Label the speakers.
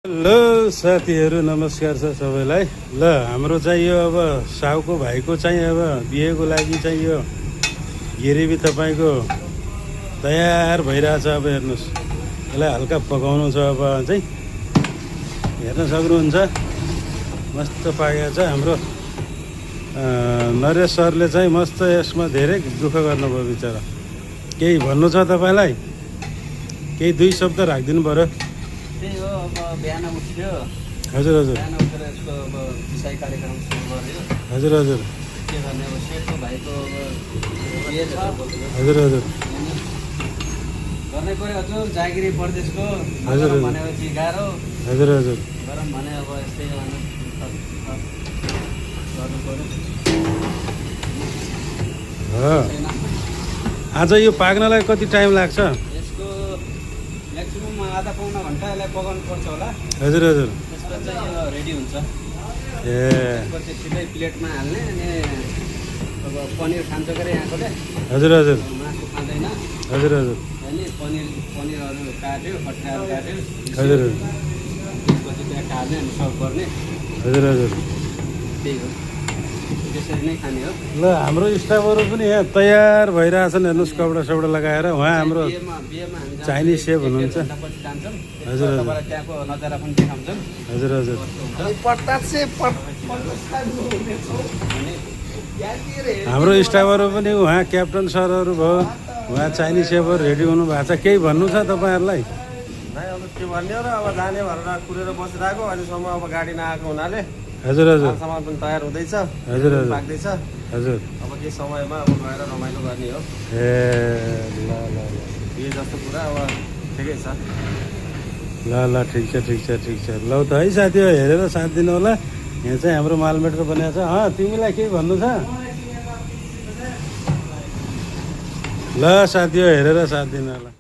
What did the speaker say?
Speaker 1: Hello साथीहरू, नमस्कार छ सबैलाई। ल हाम्रो चाहिँ यो अब साउको भाइको चाहिँ अब बिहेको लागि चाहिँ यो गिरेबी तपाईँको तयार भइरहेछ। अब हेर्नुहोस्, यसलाई हल्का पकाउनु छ। अब चाहिँ हेर्न सक्नुहुन्छ, मस्त पाकेको छ। हाम्रो नरेश सरले चाहिँ मस्त यसमा धेरै दुःख गर्नुभयो बिचरा। केही भन्नु छ तपाईँलाई? केही दुई शब्द राखिदिनु पऱ्यो।
Speaker 2: त्यही हो, अब बिहान उठ्यो।
Speaker 1: हजुर हजुर
Speaker 2: बिहान उठेर यसको अब विषय कार्यक्रम सुरु गर्यो।
Speaker 1: हजुर हजुर
Speaker 2: के गर्ने, अब सेठको भाइको अब बिहे छ।
Speaker 1: हजुर हजुर
Speaker 2: गर्नै पऱ्यो हजुर, जागिरी परदेशको।
Speaker 1: हजुर, हजुर।
Speaker 2: भनेपछि गाह्रो
Speaker 1: हजुर हजुर
Speaker 2: गरम भने अब यस्तै गर्नु पऱ्यो।
Speaker 1: आज यो पाक्नलाई कति टाइम लाग्छ?
Speaker 2: यसको म्याक्सिमम् आधा पाउना घन्टा यसलाई पकाउनु पर्छ होला।
Speaker 1: हजुर हजुर
Speaker 2: त्यसपछि चाहिँ यो रेडी हुन्छ।
Speaker 1: ए
Speaker 2: त्यसपछि सिधै प्लेटमा हाल्ने। अनि अब पनिर खान्छ के अरे यहाँकोले,
Speaker 1: हजुर हजुर
Speaker 2: मासु खाँदैन।
Speaker 1: हजुर हजुर
Speaker 2: अनि पनिरहरू काट्यो, कटकाहरू काट्यो।
Speaker 1: हजुर
Speaker 2: त्यसपछि त्यहाँ काट्ने अनि सर्भ गर्ने।
Speaker 1: हजुर हजुर
Speaker 2: त्यही हो, त्यसरी नै खाने हो।
Speaker 1: ल हाम्रो स्टाफहरू पनि यहाँ तयार भइरहेछन्। हेर्नुहोस्, कपडा सपडा लगाएर। उहाँ हाम्रो
Speaker 2: बिहेमा हामी
Speaker 1: चाइनिज सेफ हुनुहुन्छ।
Speaker 2: पछि जान्छौँ।
Speaker 1: हजुर, हजुर।
Speaker 2: तपाईँलाई त्यहाँको नजारा पनि देखाउँछौँ।
Speaker 1: हजुर हजुर हाम्रो स्टाफहरू पनि उहाँ क्याप्टन सरहरू भयो, उहाँ चाइनिज सेफहरू रेडी हुनु भएको छ। केही भन्नु छ तपाईँहरूलाई?
Speaker 3: नाइ अब के भन्ने हो र, अब जाने भनेर कुरेर बसिरहेको। अहिलेसम्म अब गाडी नआएको हुनाले
Speaker 1: हजुर हजुर
Speaker 3: सामान पनि तयार हुँदैछ,
Speaker 1: हजुर, हजुर।
Speaker 3: पाक्दैछ।
Speaker 1: हजुर
Speaker 3: अब केही समयमा अब गएर रमाइलो गर्ने हो।
Speaker 1: ए ल ल
Speaker 3: बिहे जस्तो कुरा अब ठिकै छ।
Speaker 1: ल ल ठिक छ ठिक छ ठिक छ। ल त है साथी, हेरेर साथ दिनु होला। यहाँ चाहिँ हाम्रो मालमेटर बनिएको छ। तिमीलाई केही भन्नु छ? ल साथी, हेरेर साथ दिनु होला।